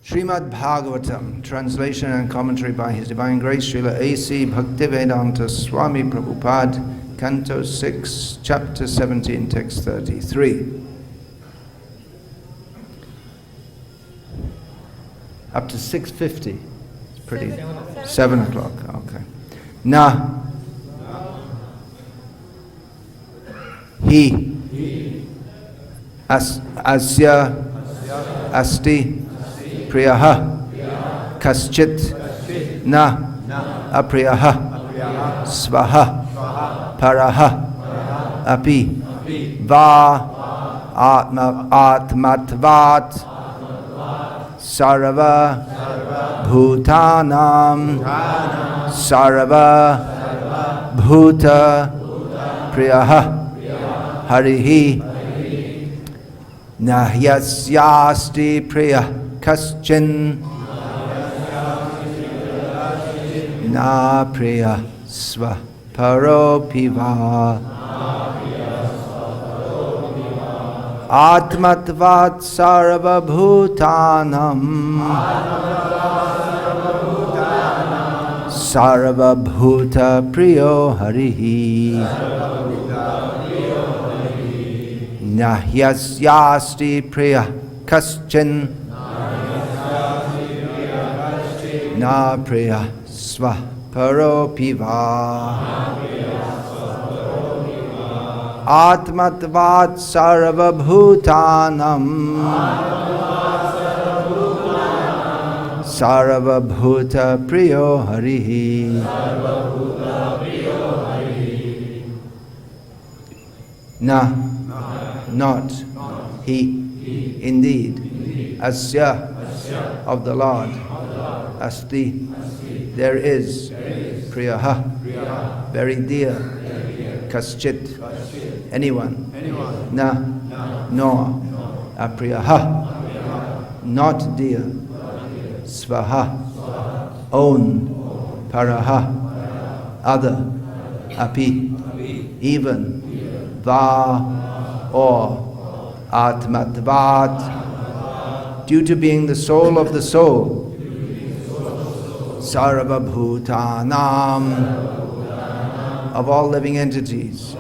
Srimad Bhagavatam, translation and commentary by His Divine Grace Srila A.C. Bhakti Vikasa Swami Prabhupada, Canto 6, Chapter 17, Text 33. Up to 6:50. It's pretty. 7 o'clock. Okay. Na. He. Asya. Asti. Priyaha. Kaschit. Na. Apriyaha. Svaha. Paraha. Api. Va. Atmatvat. Sarva Bhutanam Sarva Bhuta Priyaha Harihi Nahyasyasti Priya Kaschin Na Priya Sva Paropiva Atmatvat sarva bhutanam sarva bhuta priyo harihi Nahyasyasti priya kaschin Na priya sva paropiva Atmatvat sarva bhutanam sarva bhuta priyo harihi Na, not he, indeed, asya, of the Lord, asti, there is, priyaha, very dear, kaschit, anyone, na, nor, apriyaha, not dear, svaha, own, paraha, other, api, even, va, or, atmatvat, due to being the soul of the soul, sarva bhutanam, of all living entities,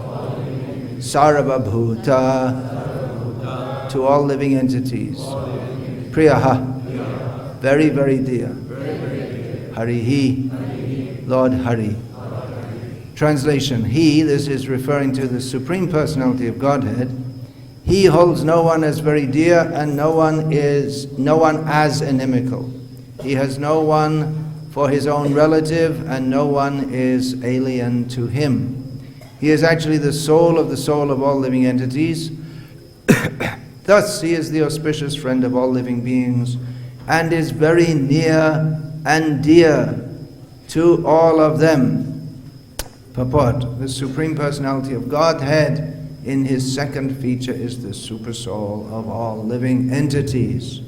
sarva bhuta, to all living entities, priyaha, very, very dear, harihi, Lord Hari. Translation: He, this is referring to the Supreme Personality of Godhead, He holds no one as very dear and no one as inimical. He has no one for his own relative and no one is alien to Him. He is actually the soul of all living entities. Thus He is the auspicious friend of all living beings and is very near and dear to all of them. Purport: the Supreme Personality of Godhead in His second feature is the super soul of all living entities.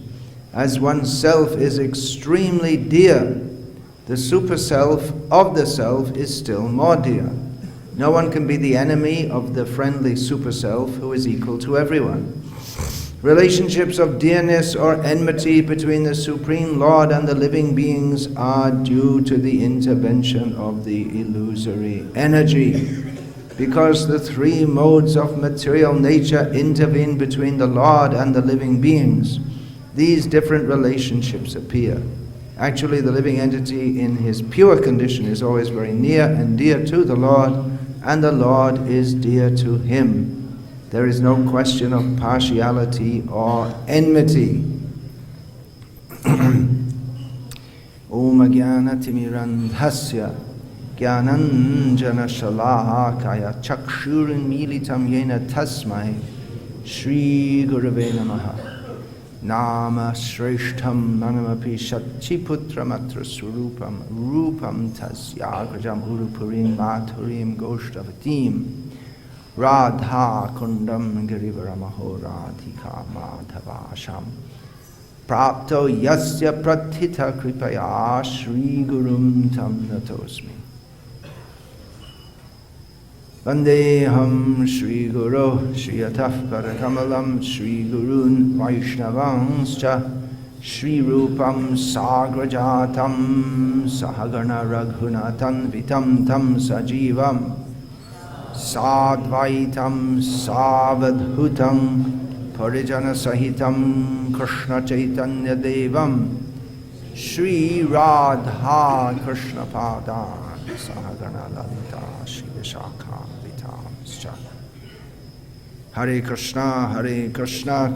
As oneself is extremely dear, the super self of the self is still more dear. No one can be the enemy of the friendly super self who is equal to everyone. Relationships of dearness or enmity between the Supreme Lord and the living beings are due to the intervention of the illusory energy. Because the three modes of material nature intervene between the Lord and the living beings, these different relationships appear. Actually, the living entity in his pure condition is always very near and dear to the Lord, and the Lord is dear to him. There is no question of partiality or enmity. Om Jnana Timirandhasya Jnananjana Shalakaya Chakshurin Militam Yena Tasmai Shri Gurave Namaha. Nama Shreshtham Nanamapi Shachiputram Atra Surupam Rupam Tasyagrajam Urupurim Mathurim Goshtavatim Radha Kundam Girivaramaho Radhika Madhavasham Prapto Yasya Prathita Kripaya Shri Gurum Tam Natosmi. Vandeham Shri Guru Shri Ataf Parakamalam Shri Gurun Vaishnavanscha Shri Rupam Sagrajatam Sahagana Raghunatan Vitam Tam Sajivam Sadvaitam Savadhutam Parijana Sahitam Krishna Chaitanya Devam Shri Radha Krishna Pada Sahagana Lalita Shri Vishakha Vitam Scha Hare Krishna Krishna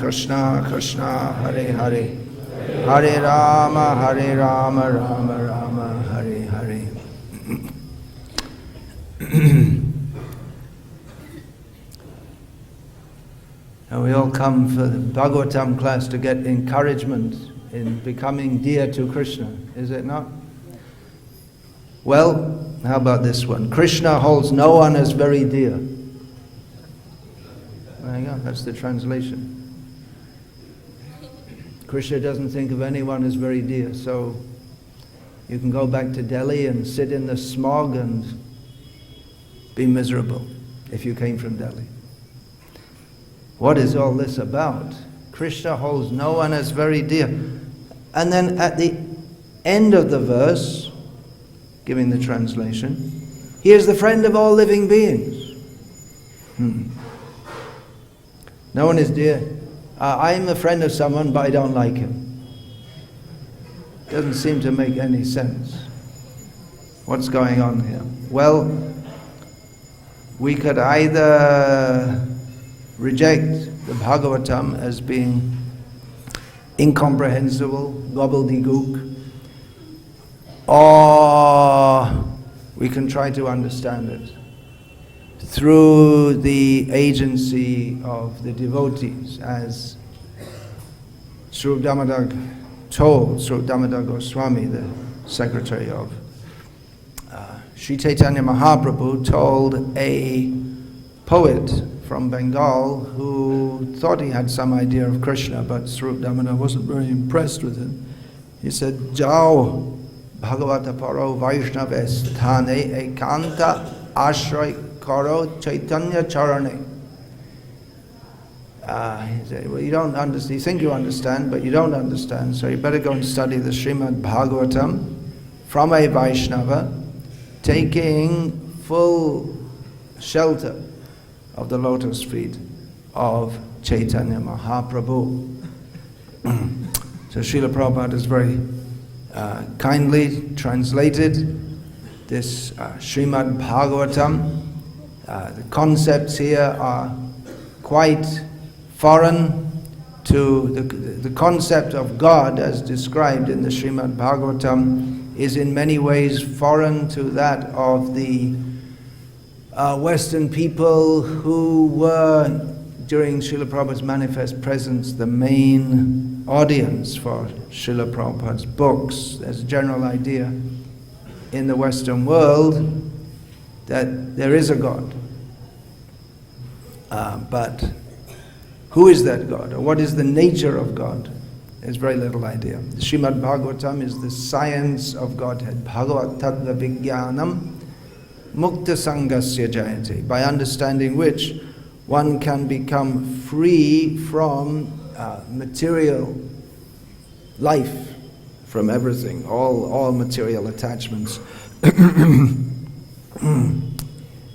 Krishna Hare Hare Hare Rama Rama Rama Hare Hare. And we all come for the Bhagavatam class to get encouragement in becoming dear to Krishna, is it not? Well, how about this one? Krishna holds no one as very dear. There you go, that's the translation. Krishna doesn't think of anyone as very dear, so you can go back to Delhi and sit in the smog and be miserable if you came from Delhi. What is all this about? Krishna holds no one as very dear. And then at the end of the verse, giving the translation, he is the friend of all living beings. No one is dear. I'm a friend of someone, but I don't like him. Doesn't seem to make any sense. What's going on here? Well, we could either reject the Bhagavatam as being incomprehensible, gobbledygook, or we can try to understand it through the agency of the devotees, as Sri Damodar told, Sri Damodar Goswami, the secretary of Sri Chaitanya Mahaprabhu, told a poet from Bengal who thought he had some idea of Krishna, but Sri Damodar wasn't very impressed with him. He said, "Jao Bhagavata Paro Vaishnava Sthane Ekanta Ashray Karo Chaitanya Charane." He said, well, you don't understand. You think you understand, but you don't understand. So you better go and study the Srimad Bhagavatam from a Vaishnava, taking full shelter of the lotus feet of Chaitanya Mahaprabhu. So Srila Prabhupada has very kindly translated this Srimad Bhagavatam. The concepts here are quite foreign to the concept of God as described in the Srimad Bhagavatam is in many ways foreign to that of the Western people who were, during Srila Prabhupada's manifest presence, the main audience for Srila Prabhupada's books. There's a general idea in the Western world that there is a God. But who is that God? Or what is the nature of God? There's very little idea. The Srimad Bhagavatam is the science of Godhead. Bhagavat Tattva Vijnanam Mukta Sangasya Jayate. By understanding which, one can become free from material life, from everything, all material attachments.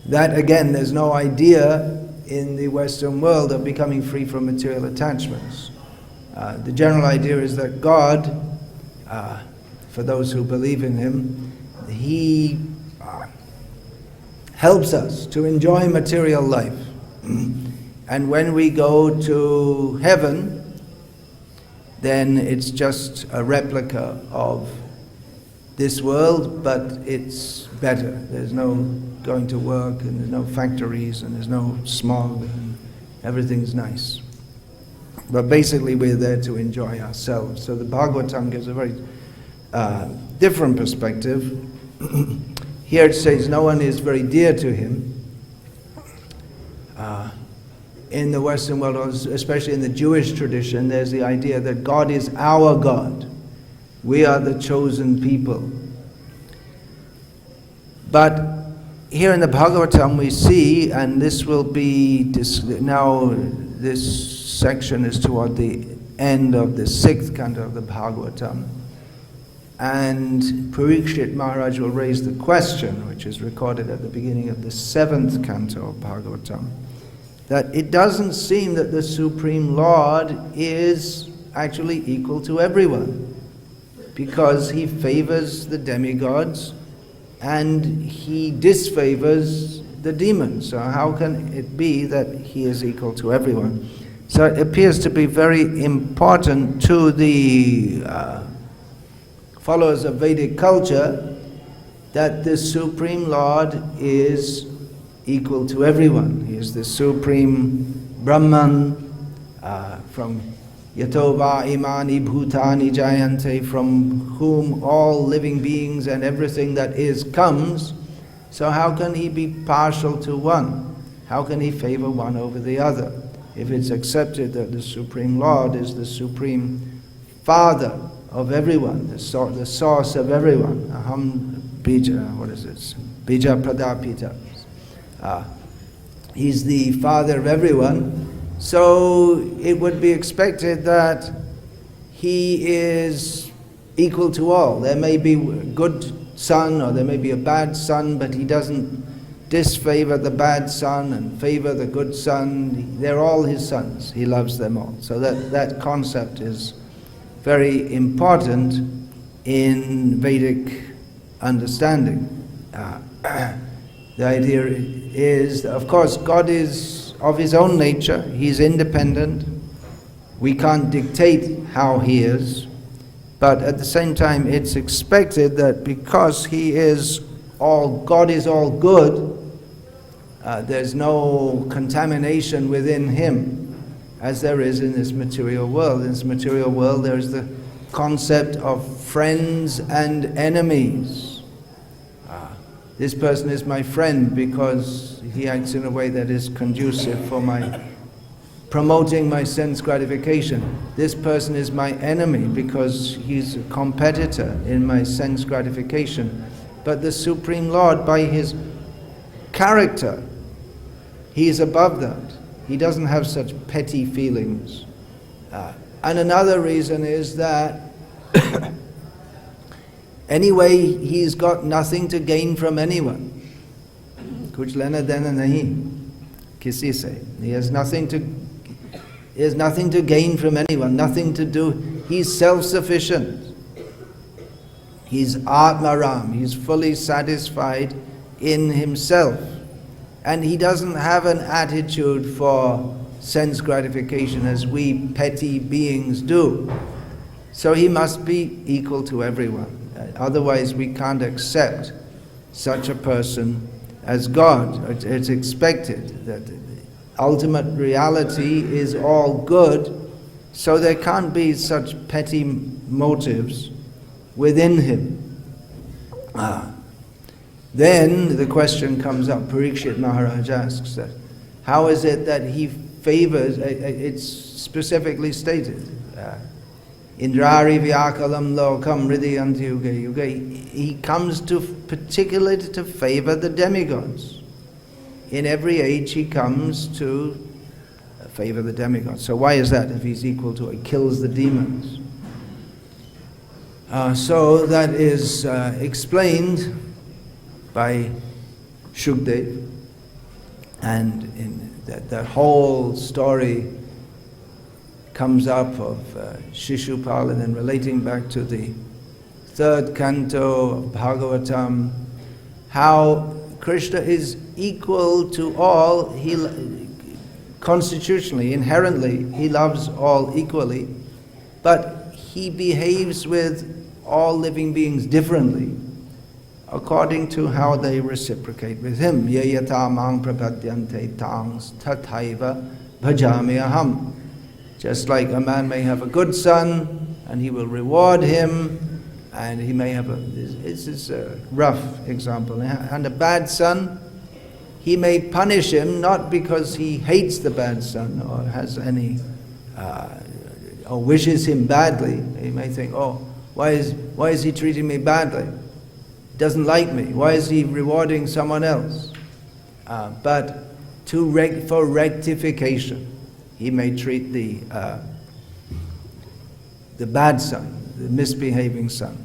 That again, there's no idea in the Western world of becoming free from material attachments. The general idea is that God, for those who believe in Him, He helps us to enjoy material life. And when we go to heaven, then it's just a replica of this world, but it's better. There's no going to work, and there's no factories, and there's no smog, and everything's nice. But basically we're there to enjoy ourselves. So the Bhagavatam gives a very different perspective. Here it says no one is very dear to him. In the Western world, especially in the Jewish tradition, there's the idea that God is our God. We are the chosen people. But here in the Bhagavatam we see, and this will be, now this section is toward the end of the 6th canto of the Bhagavatam. And Parikshit Maharaj will raise the question, which is recorded at the beginning of the 7th canto of Bhagavatam, that it doesn't seem that the Supreme Lord is actually equal to everyone, because he favors the demigods and he disfavors the demons. So how can it be that he is equal to everyone? So it appears to be very important to the followers of Vedic culture that the Supreme Lord is equal to everyone. He is the Supreme Brahman, from Yatova imani bhutani jayante, from whom all living beings and everything that is comes. So how can he be partial to one? How can he favor one over the other? If it's accepted that the Supreme Lord is the Supreme Father of everyone, the source of everyone. Aham bija, what is this? Bija pradapita. He's the Father of everyone. So it would be expected that he is equal to all. There may be a good son or there may be a bad son, but he doesn't disfavor the bad son and favor the good son. They're all his sons. He loves them all. So that concept is very important in Vedic understanding. The idea is that, of course, God is of his own nature. He's independent. We can't dictate how he is. But at the same time, it's expected that because he is all, God is all good, there's no contamination within him, as there is in this material world. In this material world, there's the concept of friends and enemies. This person is my friend because he acts in a way that is conducive for my promoting my sense gratification. This person is my enemy because he's a competitor in my sense gratification. But the Supreme Lord, by his character, he is above that. He doesn't have such petty feelings. And another reason is that anyway, he's got nothing to gain from anyone. Kuch lena dena nahi kisi se. He has nothing to gain from anyone, nothing to do. He's self-sufficient. He's Atmaram. He's fully satisfied in himself. And he doesn't have an attitude for sense gratification as we petty beings do. So he must be equal to everyone. Otherwise we can't accept such a person as God. It's expected that ultimate reality is all good, so there can't be such petty motives within him. Then the question comes up, Parikshit Maharaj asks that, how is it that he favors, it's specifically stated, Indrari vyakalam lokam hridayanti yuge yuge. He comes to particularly to favor the demigods. In every age he comes to favor the demigods. So why is that? If he's equal to it, he kills the demons. So that is explained by Shukdev, and in that whole story comes up of Shishupal, and then relating back to the 3rd canto of Bhagavatam, how Krishna is equal to all. He constitutionally, inherently, he loves all equally, but he behaves with all living beings differently according to how they reciprocate with him. Yayata mang prapadyante tangs tathaiva bhajami aham. Just like a man may have a good son and he will reward him, and he may have this is a rough example, and a bad son, he may punish him not because he hates the bad son or has any or wishes him badly. He may think, oh, why is he treating me badly? He doesn't like me. Why is he rewarding someone else? But for rectification, he may treat the the bad son, the misbehaving son,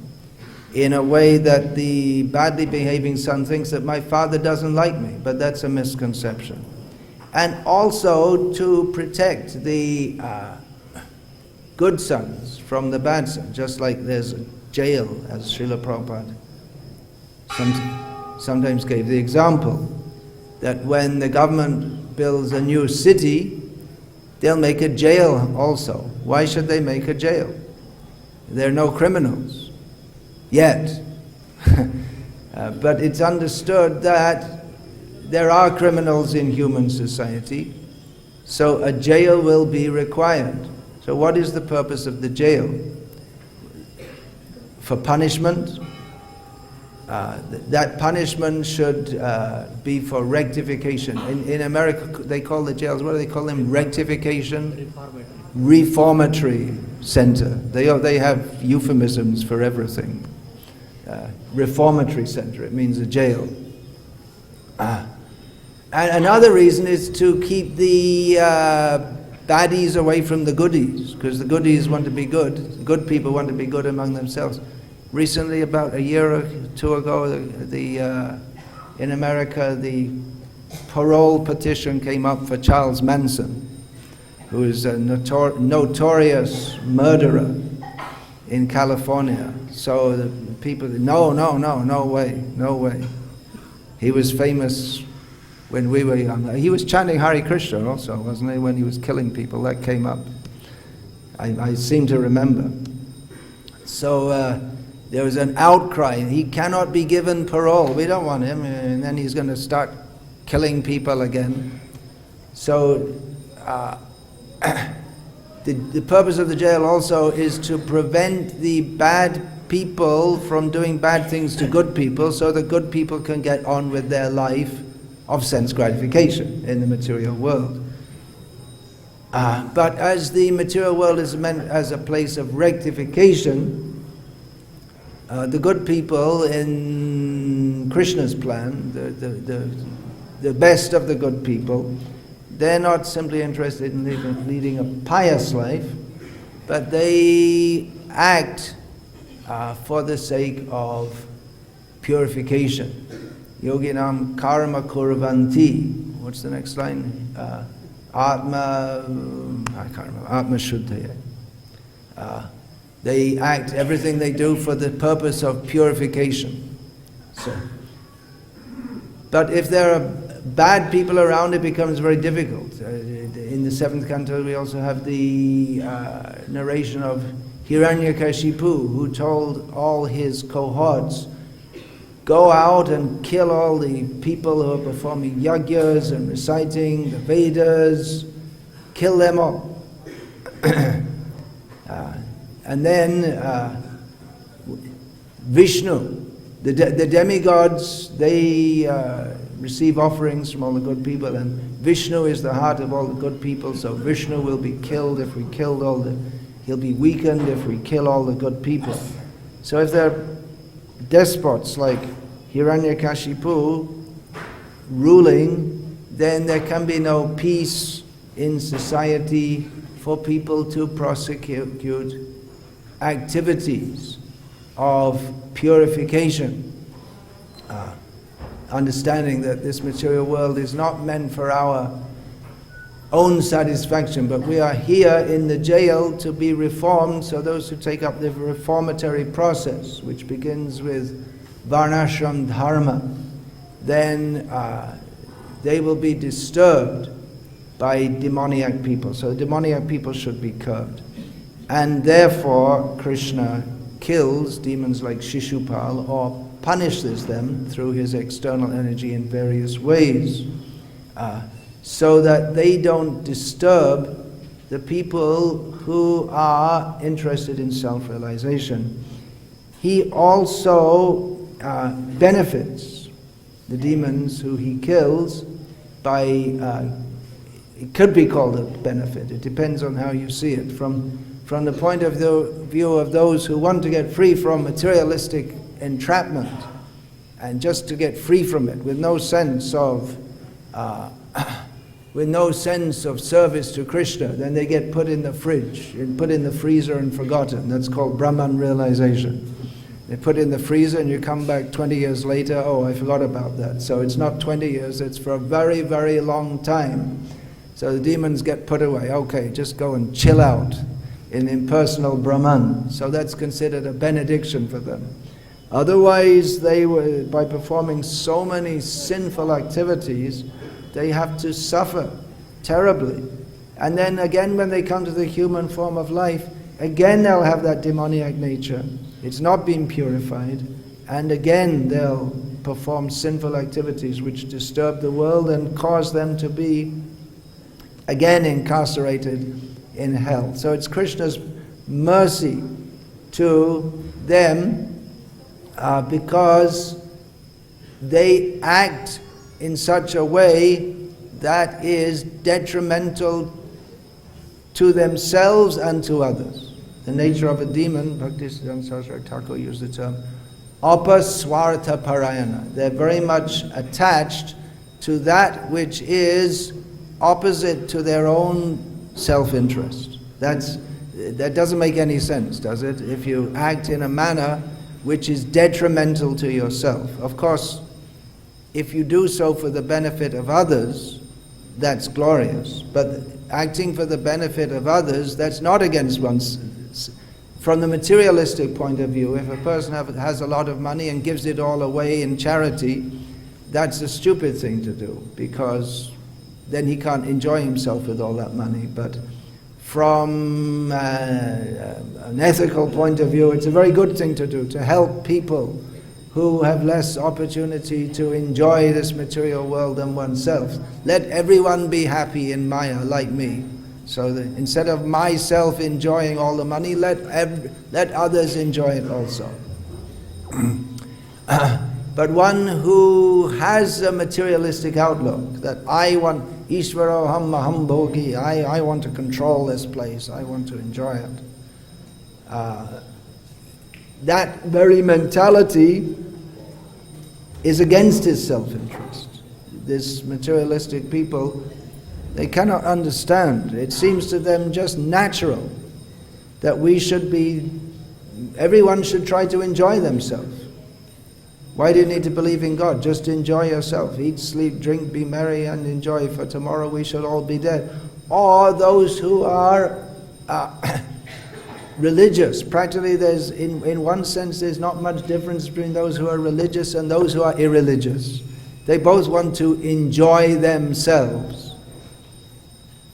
in a way that the badly behaving son thinks that my father doesn't like me, but that's a misconception. And also to protect the good sons from the bad sons, just like there's a jail, as Srila Prabhupada sometimes gave the example, that when the government builds a new city, they'll make a jail also. Why should they make a jail? There are no criminals yet. But it's understood that there are criminals in human society, so a jail will be required. So what is the purpose of the jail? For punishment? That punishment should be for rectification. In America, they call the jails, what do they call them? Rectification? Reformatory center. They have euphemisms for everything. Reformatory center, it means a jail. And another reason is to keep the baddies away from the goodies, because the goodies want to be good. Good people want to be good among themselves. Recently, about a year or two ago, in America, the parole petition came up for Charles Manson, who is a notorious murderer in California. So the people, no way. He was famous when we were young. He was chanting Hare Krishna also, wasn't he, when he was killing people? That came up. I seem to remember. So there was an outcry. He cannot be given parole. We don't want him. And then he's going to start killing people again. So the purpose of the jail also is to prevent the bad people from doing bad things to good people, so that good people can get on with their life of sense gratification in the material world. But as the material world is meant as a place of rectification, the good people in Krishna's plan, the best of the good people, they're not simply interested in leading a pious life, but they act for the sake of purification. Yoginam karma kurvanti. What's the next line? Atma Shuddhaya. They act, everything they do for the purpose of purification. So, but if there are bad people around, it becomes very difficult. In the 7th canto, we also have the narration of Hiranyakashipu, who told all his cohorts, go out and kill all the people who are performing yajnas and reciting the Vedas, kill them all. And then Vishnu, the demigods, they receive offerings from all the good people, and Vishnu is the heart of all the good people, so Vishnu will be killed if we killed all the, he'll be weakened if we kill all the good people. So if there are despots like Hiranyakashipu ruling, then there can be no peace in society for people to prosecute activities of purification. Understanding that this material world is not meant for our own satisfaction, but we are here in the jail to be reformed, so those who take up the reformatory process, which begins with varnashram dharma, then they will be disturbed by demoniac people. So demoniac people should be curbed. And therefore Krishna kills demons like Shishupal or punishes them through his external energy in various ways, so that they don't disturb the people who are interested in self-realization. He also benefits the demons who he kills by, it could be called a benefit, it depends on how you see it. From the point of view of those who want to get free from materialistic entrapment, and just to get free from it with no sense of with no sense of service to Krishna, then they get put in the fridge, and put in the freezer and forgotten. That's called Brahman realization. They put in the freezer and you come back 20 years later, oh, I forgot about that. So it's not 20 years, it's for a very, very long time. So the demons get put away. Okay, just go and chill out in impersonal Brahman. So that's considered a benediction for them. Otherwise, they were, by performing so many sinful activities, they have to suffer terribly. And then again, when they come to the human form of life, again they'll have that demoniac nature. It's not been purified. And again they'll perform sinful activities which disturb the world and cause them to be again incarcerated in hell. So it's Krishna's mercy to them because they act in such a way that is detrimental to themselves and to others. The nature of a demon, Bhakti Vikasa Thakur used the term, apaswartha parayana. They're very much attached to that which is opposite to their own self-interest. That doesn't make any sense, does it? If you act in a manner which is detrimental to yourself. Of course, if you do so for the benefit of others, that's glorious. But acting for the benefit of others, that's not against one's... From the materialistic point of view, if a person has a lot of money and gives it all away in charity, that's a stupid thing to do, because then he can't enjoy himself with all that money. But from an ethical point of view, it's a very good thing to do, to help people who have less opportunity to enjoy this material world than oneself. Let everyone be happy in Maya like me. So that instead of myself enjoying all the money, let others enjoy it also. But one who has a materialistic outlook, that I want, Ishvaroham Maham Bhogi, I want to control this place, I want to enjoy it. That very mentality is against his self-interest. This materialistic people, they cannot understand. It seems to them just natural that everyone should try to enjoy themselves. Why do you need to believe in God? Just enjoy yourself. Eat, sleep, drink, be merry and enjoy, for tomorrow we shall all be dead. Or those who are religious. Practically there's, in one sense, there's not much difference between those who are religious and those who are irreligious. They both want to enjoy themselves.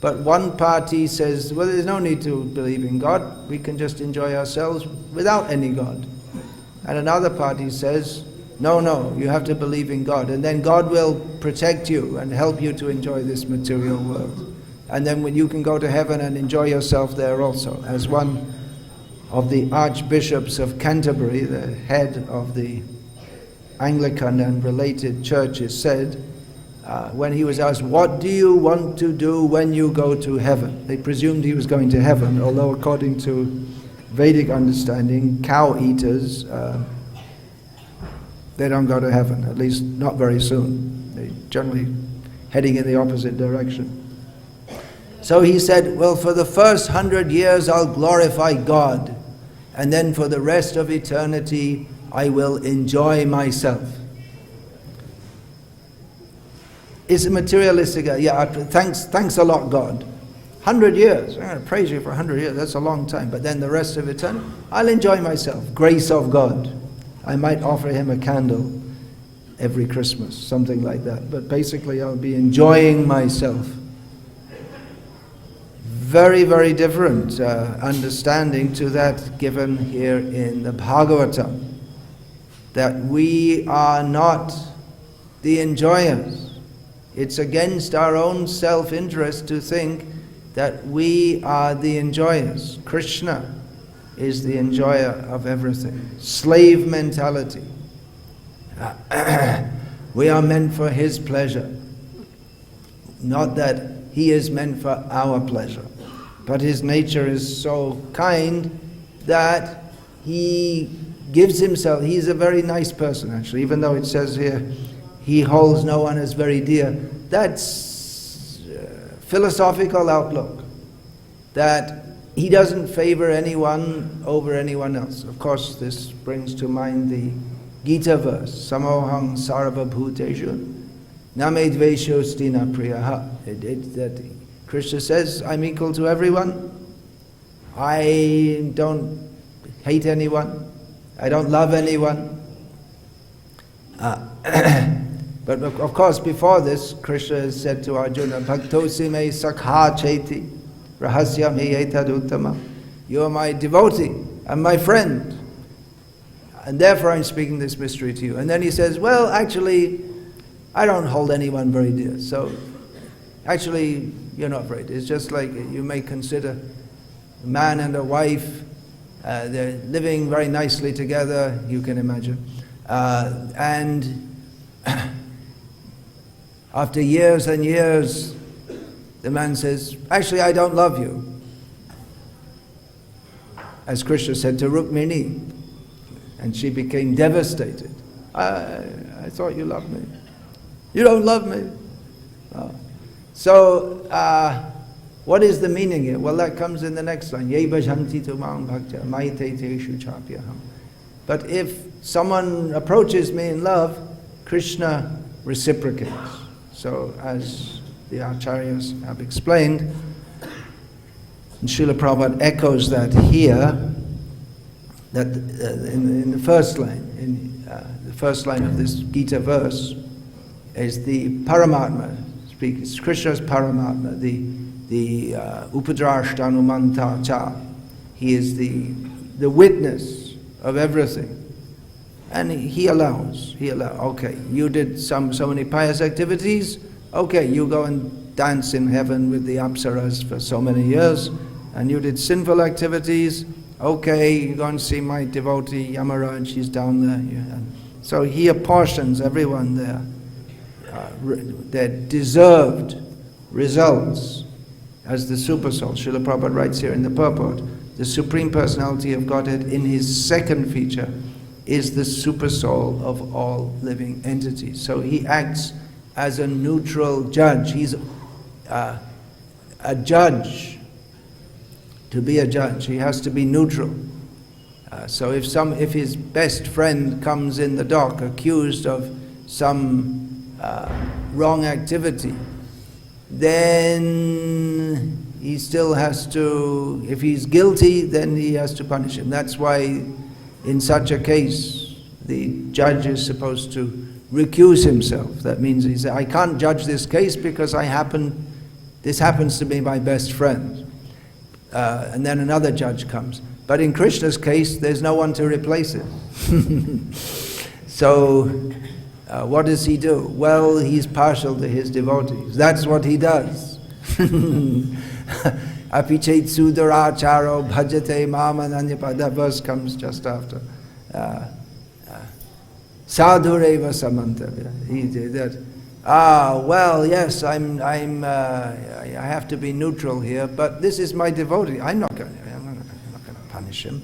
But one party says, well, there's no need to believe in God, we can just enjoy ourselves without any God. And another party says, no, you have to believe in God, and then God will protect you and help you to enjoy this material world. And then when you can go to heaven and enjoy yourself there also. As one of the archbishops of Canterbury, the head of the Anglican and related churches, said, when he was asked, what do you want to do when you go to heaven? They presumed he was going to heaven, although according to Vedic understanding, cow eaters, they don't go to heaven, at least not very soon. They're generally heading in the opposite direction. So he said, well, for the first 100 years I'll glorify God, and then for the rest of eternity I will enjoy myself. It's a materialistic, thanks a lot, God. 100 years, I'm going to praise you for 100 years, that's a long time. But then the rest of eternity, I'll enjoy myself. Grace of God. I might offer him a candle every Christmas, something like that. But basically I'll be enjoying myself. Very, very different understanding to that given here in the Bhagavatam. That we are not the enjoyers. It's against our own self-interest to think that we are the enjoyers. Krishna is the enjoyer of everything. Slave mentality. We are meant for his pleasure. Not that he is meant for our pleasure. But his nature is so kind that he gives himself. He's a very nice person, actually, even though it says here, he holds no one as very dear. That's philosophical outlook that he doesn't favor anyone over anyone else. Of course, this brings to mind the Gita verse, Samoham sarva bhuteshu name dveshosti na priyaha. That Krishna says, I'm equal to everyone. I don't hate anyone. I don't love anyone. But of course, before this, Krishna has said to Arjuna, Bhaktosi me sakha cheti rahasyam hi etad uttama. You are my devotee and my friend, and therefore I'm speaking this mystery to you. And then he says, well, actually, I don't hold anyone very dear. So, actually, you're not very dear. It's just like you may consider a man and a wife, they're living very nicely together, you can imagine. And after years and years, the man says, actually, I don't love you. As Krishna said to Rukmini, and she became devastated. I thought you loved me. You don't love me. So, what is the meaning here? Well, that comes in the next line. Ye bhajanti tumam bhaktya maite teshu chapyaham. But if someone approaches me in love, Krishna reciprocates. So, as the acharyas have explained, and Srila Prabhupada echoes that here, that in the first line, the first line of this Gita verse, is the Paramatma, speaks Krishna's Paramatma, the Upadrashtanumanta cha. He is the witness of everything. And he allows, okay, you did so many pious activities, okay, you go and dance in heaven with the Apsaras for so many years, and you did sinful activities, okay, you go and see my devotee Yamaraj, she's down there. Yeah. So he apportions everyone their deserved results as the Supersoul. Srila Prabhupada writes here in the purport, the Supreme Personality of Godhead in his second feature is the Supersoul of all living entities. So he acts as a neutral judge. He's a judge. To be a judge, he has to be neutral. So if his best friend comes in the dock accused of some wrong activity, then he still has to, if he's guilty, then he has to punish him. That's why in such a case, the judge is supposed to recuse himself. That means he says, I can't judge this case because this happens to be my best friend. And then another judge comes. But in Krishna's case, there's no one to replace it. So, what does he do? Well, he's partial to his devotees. That's what he does. Apichet sudaracharo bhajate mamananyapa. That verse comes just after. Sadhureva samantavya. He did that. Well, yes, I have to be neutral here, but this is my devotee. I'm not going to punish him.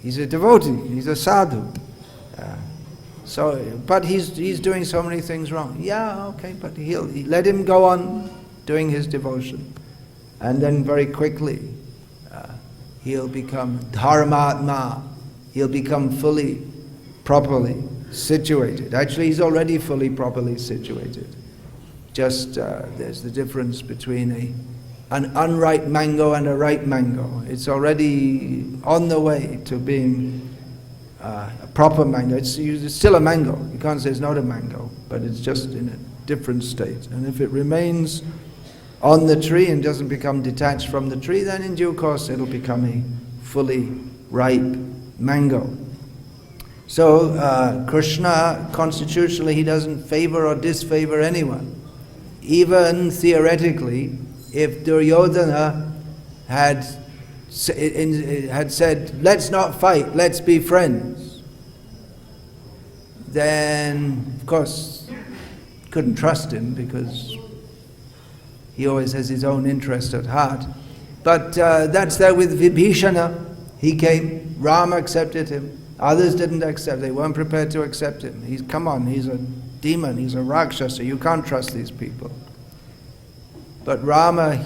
He's a devotee. He's a sadhu. But he's doing so many things wrong. Yeah, okay, but he'll let him go on doing his devotion, and then very quickly he'll become dharmatma. He'll become fully, properly situated. Actually, he's already fully, properly situated. Just there's the difference between an unripe mango and a ripe mango. It's already on the way to being a proper mango. It's still a mango. You can't say it's not a mango, but it's just in a different state. And if it remains on the tree and doesn't become detached from the tree, then in due course it'll become a fully ripe mango. So Krishna, constitutionally, he doesn't favor or disfavor anyone. Even theoretically, if Duryodhana had said, let's not fight, let's be friends, then, of course, couldn't trust him because he always has his own interest at heart. But that's there with Vibhishana. He came, Rama accepted him. Others didn't accept, they weren't prepared to accept him. He's a demon, he's a Rakshasa, you can't trust these people. But Rama,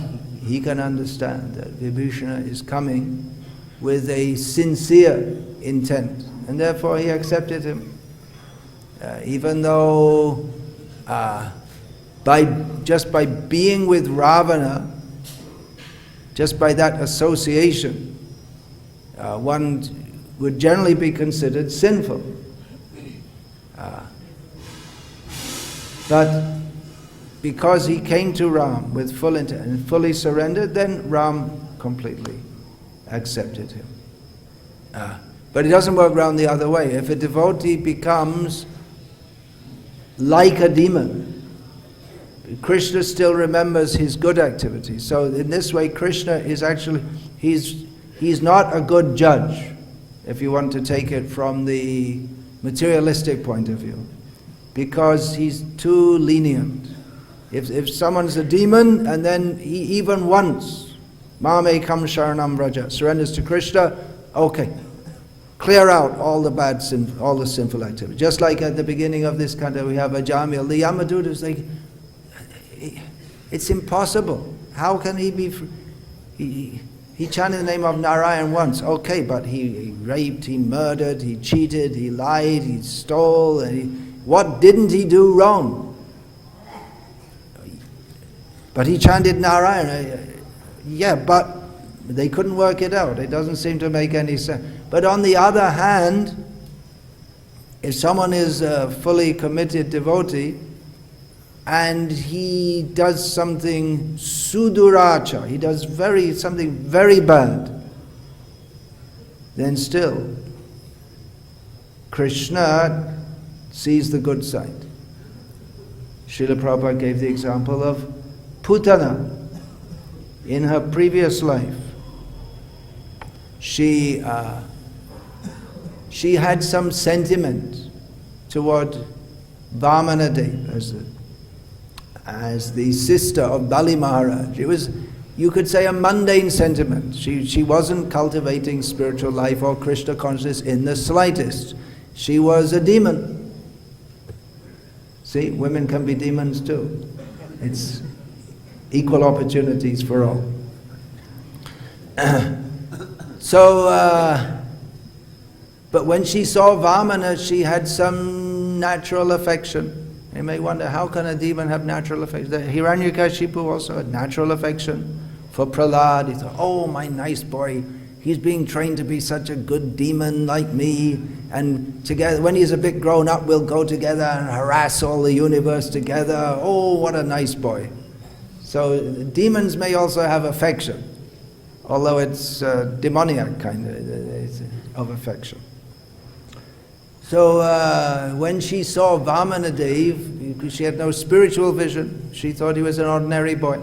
he can understand that Vibhishana is coming with a sincere intent, and therefore he accepted him. Even though just by being with Ravana, just by that association, one would generally be considered sinful. But because he came to Ram with full intent and fully surrendered, then Ram completely accepted him. But it doesn't work round the other way. If a devotee becomes like a demon, Krishna still remembers his good activities. So in this way, Krishna is actually, he's not a good judge, if you want to take it from the materialistic point of view, because he's too lenient. If someone's a demon and then he even once, Mame Kam Sharanam Raja, surrenders to Krishna, okay, clear out all the bad sin, all the sinful activity. Just like at the beginning of this kanda, we have Ajamil. The Yamadutas, it's impossible. How can he be? He chanted the name of Narayan once, okay, but he raped, he murdered, he cheated, he lied, he stole. What didn't he do wrong? But he chanted Narayan. Yeah, but they couldn't work it out. It doesn't seem to make any sense. But on the other hand, if someone is a fully committed devotee and he does something suduracha, he does something very bad, then still Krishna sees the good side. Srila Prabhupada gave the example of Putana. In her previous life, she had some sentiment toward Vamanadev as the sister of Bali Maharaj. It was, you could say, a mundane sentiment. She wasn't cultivating spiritual life or Krishna consciousness in the slightest. She was a demon. See, women can be demons too. It's equal opportunities for all. But when she saw Vamana, she had some natural affection. You may wonder, how can a demon have natural affection? The Hiranyakashipu also had natural affection for Prahlad. He thought, oh, my nice boy, he's being trained to be such a good demon like me, and together, when he's a bit grown up, we'll go together and harass all the universe together. Oh, what a nice boy. So demons may also have affection, although it's demoniac kind of affection. So when she saw Vamanadev, she had no spiritual vision. She thought he was an ordinary boy.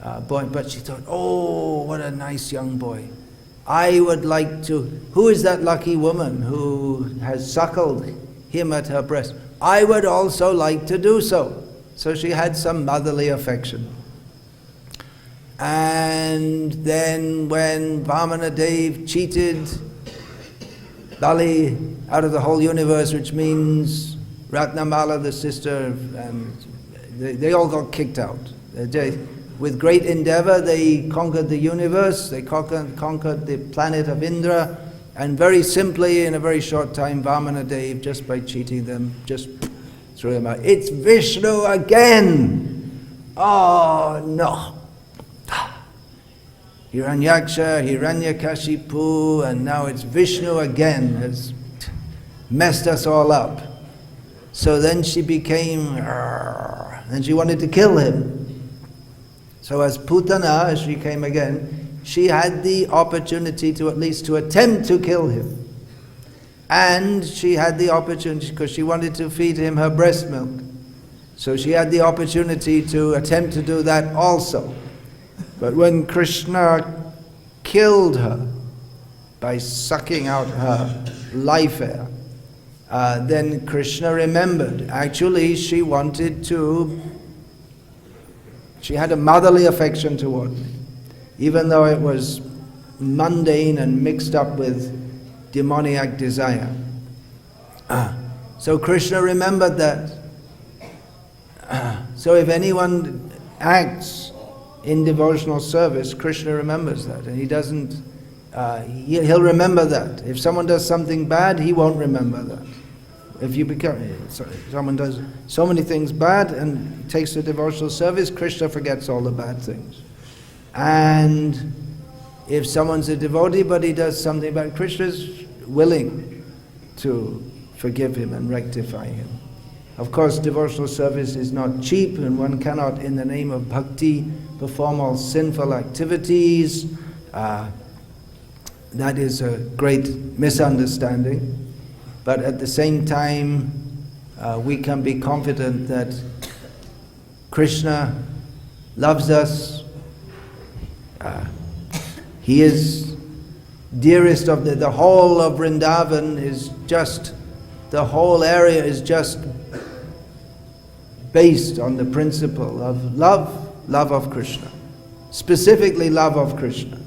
But she thought, oh, what a nice young boy. I would like to, who is that lucky woman who has suckled him at her breast? I would also like to do so. So she had some motherly affection. And then when Vamanadev cheated Bali out of the whole universe, which means Ratnamala, the sister, and they all got kicked out. With great endeavor, they conquered the universe, they conquered the planet of Indra, and very simply, in a very short time, Vamanadev, just by cheating them, just threw them out. It's Vishnu again! Oh no! Hiranyaksha, Hiranyakashipu, and now it's Vishnu again, has messed us all up. So then she became, and she wanted to kill him. So as Putana, as she came again, she had the opportunity to at least to attempt to kill him. And she had the opportunity, because she wanted to feed him her breast milk. So she had the opportunity to attempt to do that also. But when Krishna killed her by sucking out her life air, then Krishna remembered. Actually, she had a motherly affection toward me, even though it was mundane and mixed up with demoniac desire. So Krishna remembered that. So if anyone acts in devotional service, Krishna remembers that, and he doesn't. He'll remember that. If someone does something bad, he won't remember that. If someone does so many things bad and takes the devotional service, Krishna forgets all the bad things. And if someone's a devotee but he does something bad, Krishna's willing to forgive him and rectify him. Of course, devotional service is not cheap, and one cannot, in the name of bhakti, perform all sinful activities. That is a great misunderstanding. But at the same time, we can be confident that Krishna loves us. He is dearest of the whole of Vrindavan is just, the whole area is just based on the principle of love of Krishna. Specifically love of Krishna.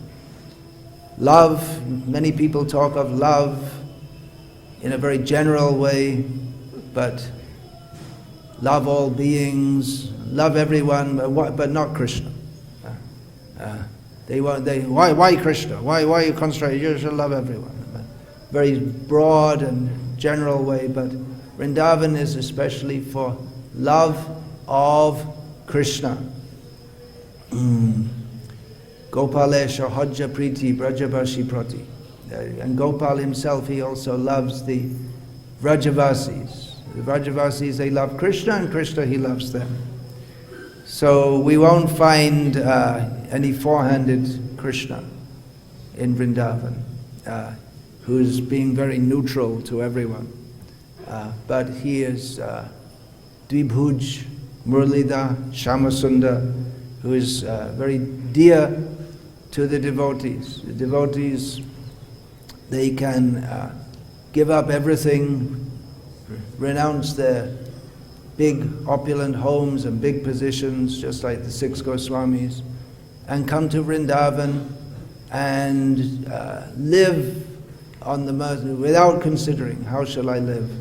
Love, many people talk of love in a very general way, but love all beings, love everyone, but not Krishna. Why Krishna? Why you concentrate? You should love everyone. Very broad and general way, but Vrindavan is especially for love of Krishna. Gopalesha Hajja Priti Brajavashi Prati. And Gopal himself, he also loves the Vrajavasis. The Vrajavasis, they love Krishna, and Krishna, he loves them. So we won't find any four-handed Krishna in Vrindavan, who's being very neutral to everyone. But he is Dvibhuj, Murlida, Shamasunda, who is very dear to the devotees. The devotees, they can give up everything, renounce their big opulent homes and big positions, just like the 6 Goswamis, and come to Vrindavan and live on the mercy without considering, how shall I live,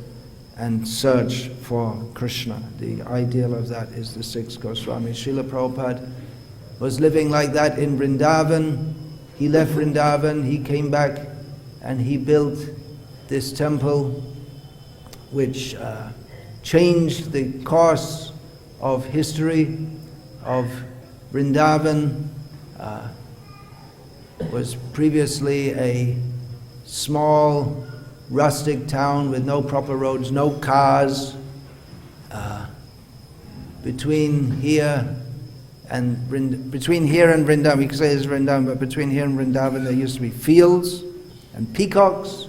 and search for Krishna. The ideal of that is the 6 Goswamis. Srila Prabhupada was living like that in Vrindavan. He left Vrindavan, he came back, and he built this temple which changed the course of history of Vrindavan. Was previously a small rustic town with no proper roads, no cars. Between here and Vrindavan, we could say it's Vrindavan, but between here and Vrindavan there used to be fields and peacocks.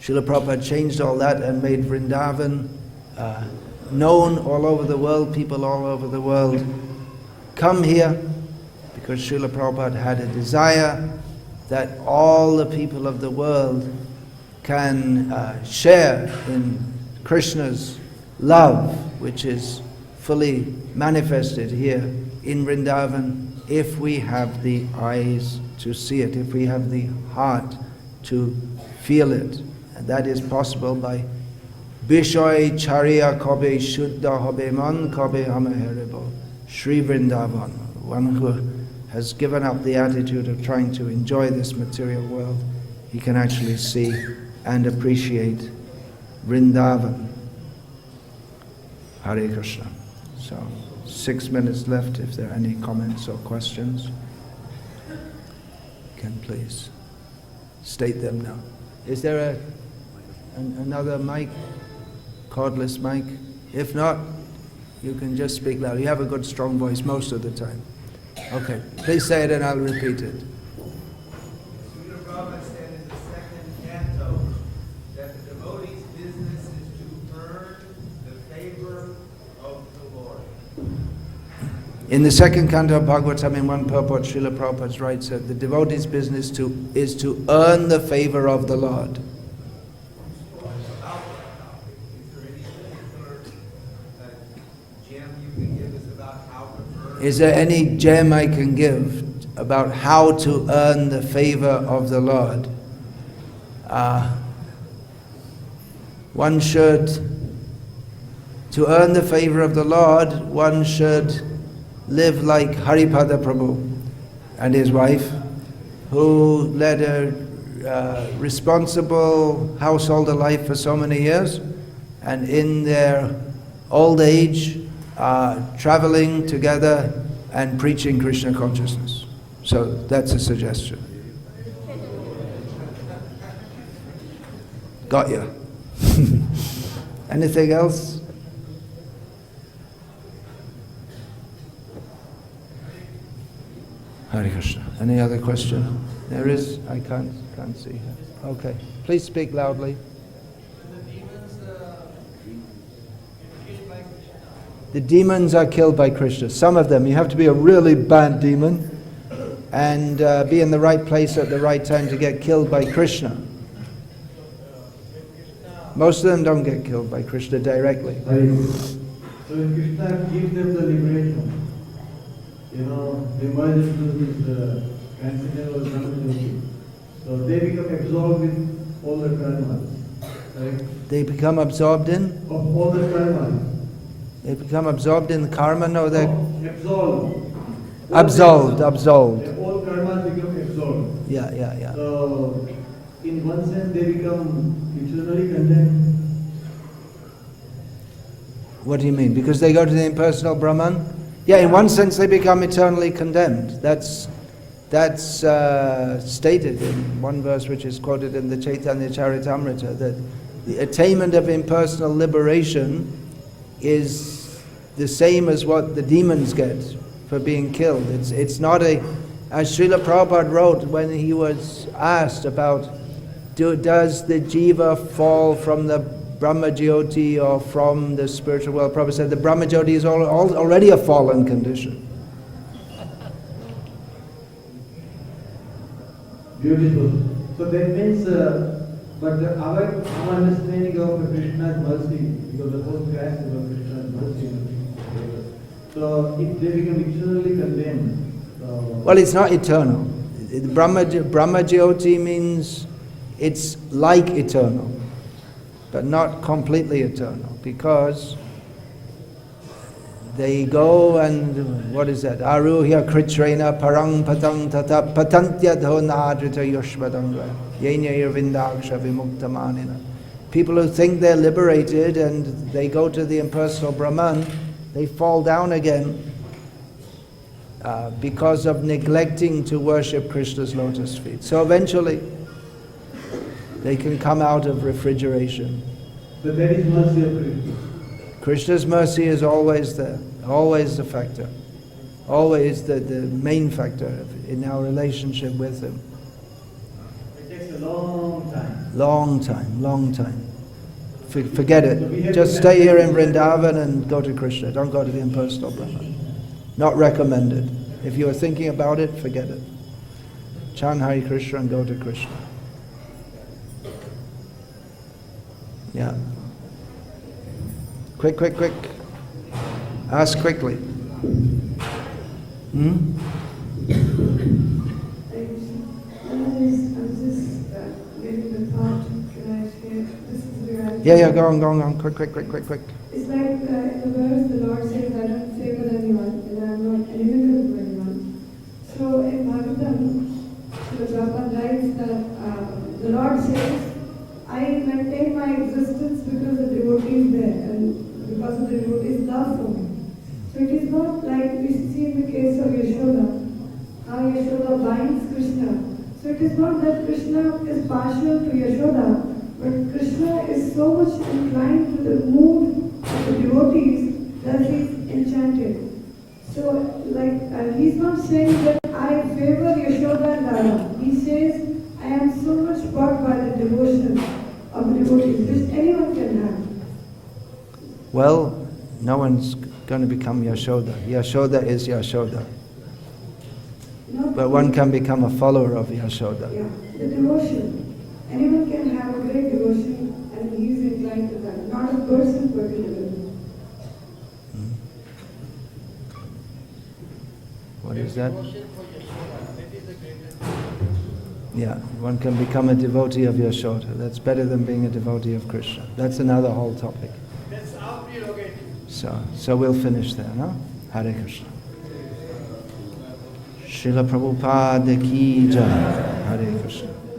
Srila Prabhupada changed all that and made Vrindavan known all over the world. People all over the world come here because Srila Prabhupada had a desire that all the people of the world can share in Krishna's love, which is fully manifested here in Vrindavan, if we have the eyes to see it, if we have the heart to feel it. And that is possible by Bishoy Charya Kobe Shuddha Hobe Man Kobe Hamaherebo Sri Vrindavan. One who has given up the attitude of trying to enjoy this material world, he can actually see and appreciate Vrindavan. Hare Krishna. So 6 minutes left. If there are any comments or questions, can please state them now. Is there another mic, cordless mic? If not, you can just speak loud. You have a good strong voice most of the time. Okay, please say it and I'll repeat it. Srila Prabhupada said in the second canto that the devotee's business is to earn the favor of the Lord. In the second canto of Bhagavatam, in one purport, Srila Prabhupada's right said, the devotee's business is to earn the favor of the Lord. Is there any gem I can give about how to earn the favor of the Lord? One should, to earn the favor of the Lord, one should live like Haripada Prabhu and his wife, who led a responsible householder life for so many years, and in their old age traveling together and preaching Krishna consciousness. So that's a suggestion. Got ya. Anything else? Hare Krishna. Any other question? There is. I can't see her. Okay. Please speak loudly. The demons are killed by Krishna. Some of them. You have to be a really bad demon and be in the right place at the right time to get killed by Krishna. Most of them don't get killed by Krishna directly. So when Krishna gives them the liberation, they merge into this transcendental Brahma. So they become absorbed in all the karmas. Right? They become absorbed in? Of all the karmas. They become absorbed in the karma? No, they're... Absolved. Absolved. All karmas become absorbed. Yeah. So, in one sense, they become eternally condemned. What do you mean? Because they go to the impersonal Brahman? Yeah, in one sense they become eternally condemned. That's stated in one verse which is quoted in the Chaitanya Charitamrita, that the attainment of impersonal liberation is the same as what the demons get for being killed. It's not a... As Srila Prabhupada wrote when he was asked about does the jiva fall from the Brahma Jyoti or from the spiritual world, Prabhupada said the Brahma Jyoti is already a fallen condition. Beautiful. So that means, but our understanding of Krishna's mercy, because the whole class is about Krishna's mercy. So if they become eternally condemned. Well, it's not eternal. Brahma Jyoti means it's like eternal, but not completely eternal, because they go and, what is that? Aruhya kritrena parang patang tata patantya dhonadrita yoshvadanga yenya irvindaksha vimuktamanina. People who think they're liberated and they go to the impersonal Brahman, they fall down again because of neglecting to worship Krishna's lotus feet. So eventually they can come out of refrigeration. But that is mercy of Krishna. Krishna's mercy is always there, always the factor, always the main factor in our relationship with Him. It takes a long time. Long time. Forget it. Just stay here in Vrindavan and go to Krishna. Don't go to the impersonal Brahman. Not recommended. If you are thinking about it, forget it. Chant Hare Krishna and go to Krishna. Yeah. Quick. Ask quickly. I'm just getting the thought. Can I share? This is regarding. Yeah, go on. Quick. It's like in the verse the Lord says, I don't favor anyone and I am not envious of anyone. So in Bhagavatam, Srila Prabhupada writes that the Lord says, I maintain my existence because the devotee is there and because of the devotee's love for me. So it is not like we see in the case of Yashoda, how Yashoda binds Krishna. So it is not that Krishna is partial to Yashoda, but Krishna is so much inclined to the mood of the devotees that he is enchanted. So he's not saying that I favor Yashoda and Radha. He says, I am so much brought by the devotion of the devotees, which anyone can have. Well, no one's going to become Yashoda. Yashoda is Yashoda. But one can become a follower of Yashoda. Yeah, the devotion. Anyone can have a great devotion and he is inclined to that. Not a person particularly. What is that? Yeah, one can become a devotee of Yashoda. That's better than being a devotee of Krishna. That's another whole topic. That's our prerogative. So we'll finish there, no? Hare Krishna. Srila Prabhupada ki jai. Hare Krishna.